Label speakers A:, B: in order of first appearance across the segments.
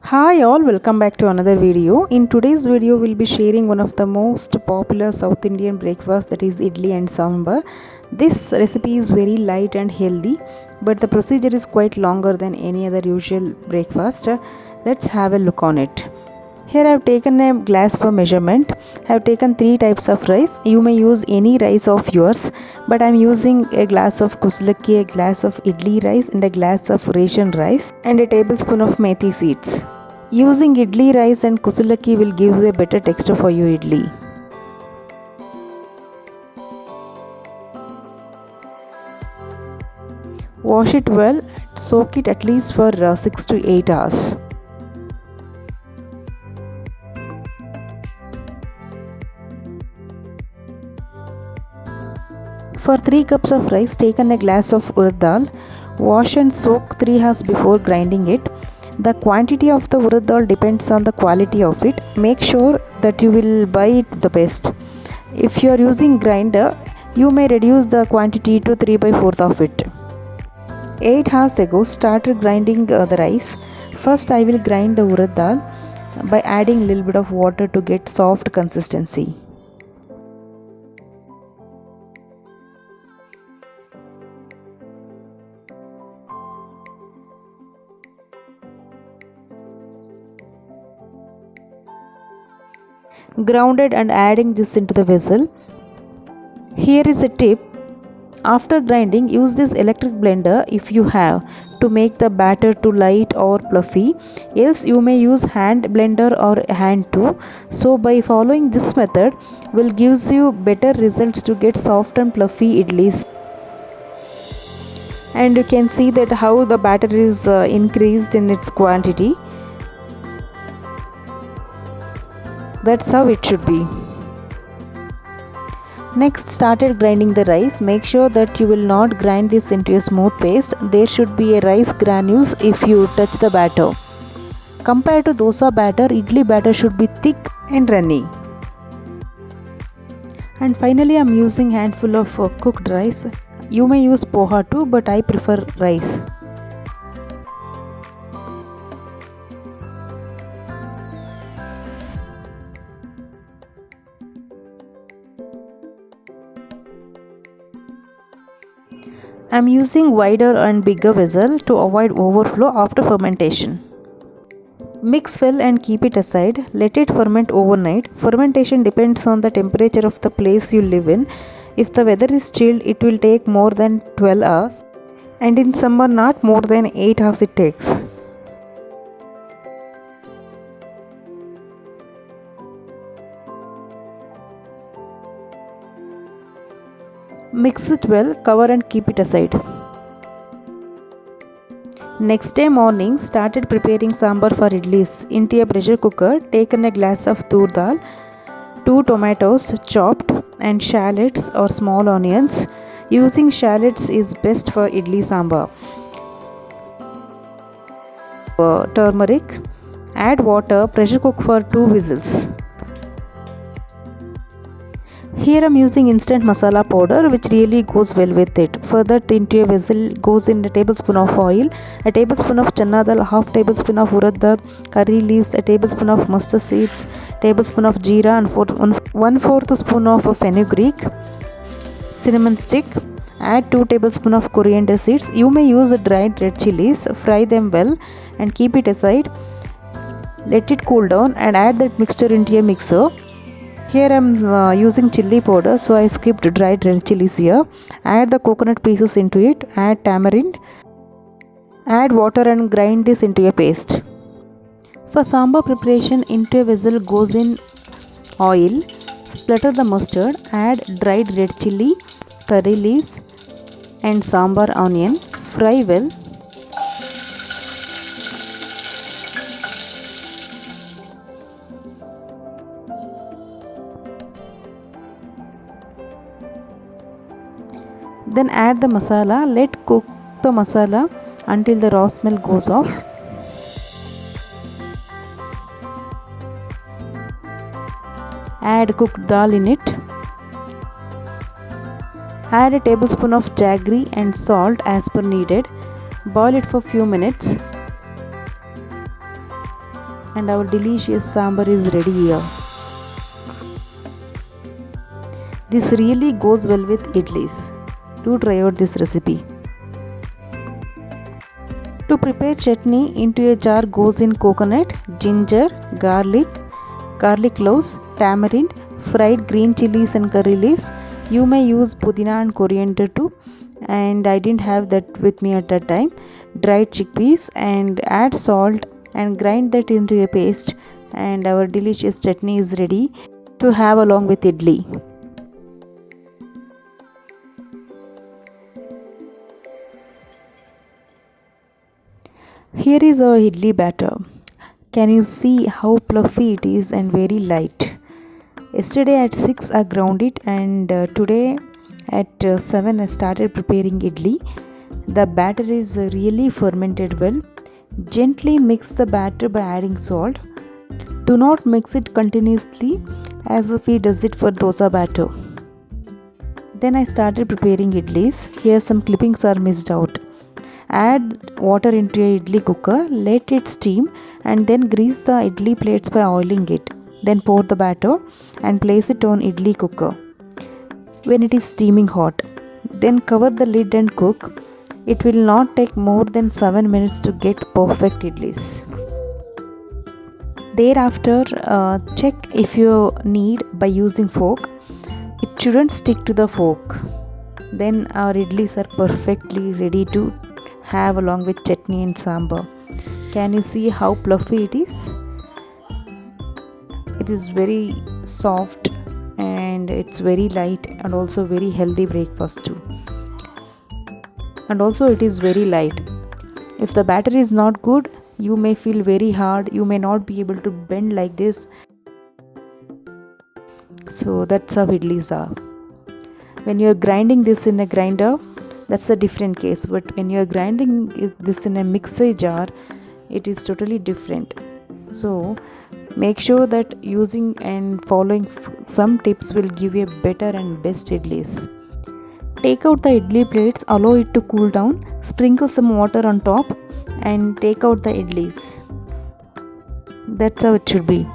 A: Hi all, welcome back to another video. In today's video, we'll be sharing one of the most popular South Indian breakfast, that is idli and sambar. This recipe is very light and healthy, but the procedure is quite longer than any other usual breakfast. Let's have a look on it. Here I have taken a glass for measurement. I have taken 3 types of rice. You may use any rice of yours, but I am using a glass of kusalaki, a glass of idli rice and a glass of ration rice and a tablespoon of methi seeds. Using idli rice and kusalaki will give you a better texture for your idli. Wash it well, soak it at least for 6 to 8 hours. For 3 cups of rice, taken a glass of urad dal. Wash and soak 3 hours before grinding it. The quantity of the urad dal depends on the quality of it. Make sure that you will buy it the best. If you are using grinder, you may reduce the quantity to 3/4 of it. 8 hours ago, started grinding the rice. First, I will grind the urad dal by adding a little bit of water to get soft consistency. Grounded and adding this into the vessel. Here is a tip. After grinding, use this electric blender if you have, to make the batter too light or fluffy. Else you may use hand blender or hand tool. So by following this method will gives you better results to get soft and fluffy idlis. And you can see that how the batter is increased in its quantity. That's how it should be. Next, started grinding the rice. Make sure that you will not grind this into a smooth paste. There should be a rice granules if you touch the batter. Compared to dosa batter, idli batter should be thick and runny. And finally, I am using handful of cooked rice. You may use poha too, but I prefer rice. I am using wider and bigger vessel to avoid overflow after fermentation. Mix well and keep it aside. Let it ferment overnight. Fermentation depends on the temperature of the place you live in. If the weather is chilled, it will take more than 12 hours, and in summer not more than 8 hours it takes. Mix it well, cover and keep it aside. Next day morning, started preparing sambar for idlis. Into a pressure cooker, taken a glass of tur dal, 2 tomatoes chopped and shallots or small onions. Using shallots is best for idli sambar. Turmeric. Add water, pressure cook for 2 whistles. Here I am using instant masala powder, which really goes well with it. Further, into a vessel goes in a tablespoon of oil, a tablespoon of chana dal, half tablespoon of urad dal, curry leaves, a tablespoon of mustard seeds, tablespoon of jeera and 1/4 spoon of fenugreek, cinnamon stick. Add 2 tablespoons of coriander seeds. You may use dried red chilies. Fry them well and keep it aside. Let it cool down and add that mixture into a mixer. Here I am using chili powder, so I skipped dried red chilies here. Add the coconut pieces into it. Add tamarind. Add water and grind this into a paste. For sambar preparation, into a vessel goes in oil. Splatter the mustard. Add dried red chili, curry leaves and sambar onion. Fry well. Then add the masala. Let cook the masala until the raw smell goes off. Add cooked dal in it. Add a tablespoon of jaggery and salt as per needed. Boil it for few minutes. and our delicious sambar is ready here. This really goes well with idlis. Do try out this recipe. To prepare chutney, into a jar goes in coconut, ginger, garlic cloves, tamarind, fried green chilies and curry leaves. You may use pudina and coriander too, and I didn't have that with me at that time. Dried chickpeas, and add salt and grind that into a paste, and our delicious chutney is ready to have along with idli. Here is our idli batter. Can you see how fluffy it is and very light? Yesterday at 6 I ground it, and today at 7 I started preparing idli. The batter is really fermented well. Gently mix the batter by adding salt. Do not mix it continuously as if we does it for dosa batter. Then I started preparing idlis. Here some clippings are missed out. Add water into a idli cooker, let it steam, and then grease the idli plates by oiling it. Then pour the batter and place it on idli cooker when it is steaming hot. Then cover the lid and cook. It will not take more than 7 minutes to get perfect idlis. Thereafter, check if you need by using fork. It shouldn't stick to the fork. Then our idlis are perfectly ready to have along with chutney and sambar. Can you see how fluffy it is? It is very soft and it's very light, and also very healthy breakfast too. And also it is very light. If the batter is not good, you may feel very hard. You may not be able to bend like this. So that's how idlis are. When you are grinding this in a grinder, that's a different case, but when you are grinding this in a mixer jar, it is totally different. So make sure that using and following some tips will give you a better and best idlis. Take out the idli plates, allow it to cool down, sprinkle some water on top, and take out the idlis. That's how it should be.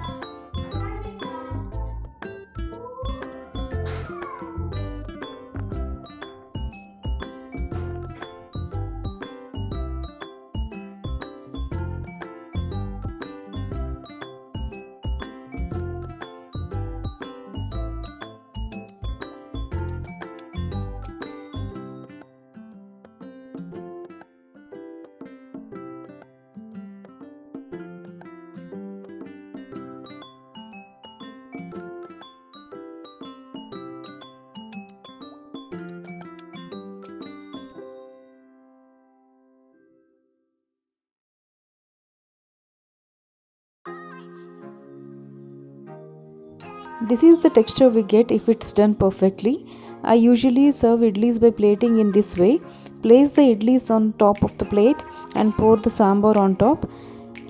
A: This is the texture we get if it's done perfectly. I usually serve idlis by plating in this way. Place the idlis on top of the plate and pour the sambar on top.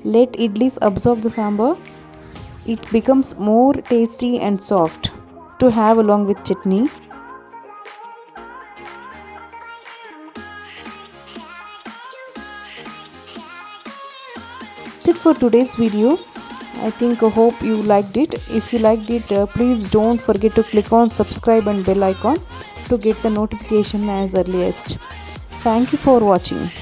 A: Let idlis absorb the sambar. It becomes more tasty and soft to have along with chutney. That's it for today's video. I hope you liked it. If you liked it, please don't forget to click on subscribe and bell icon to get the notification as earliest. Thank you for watching.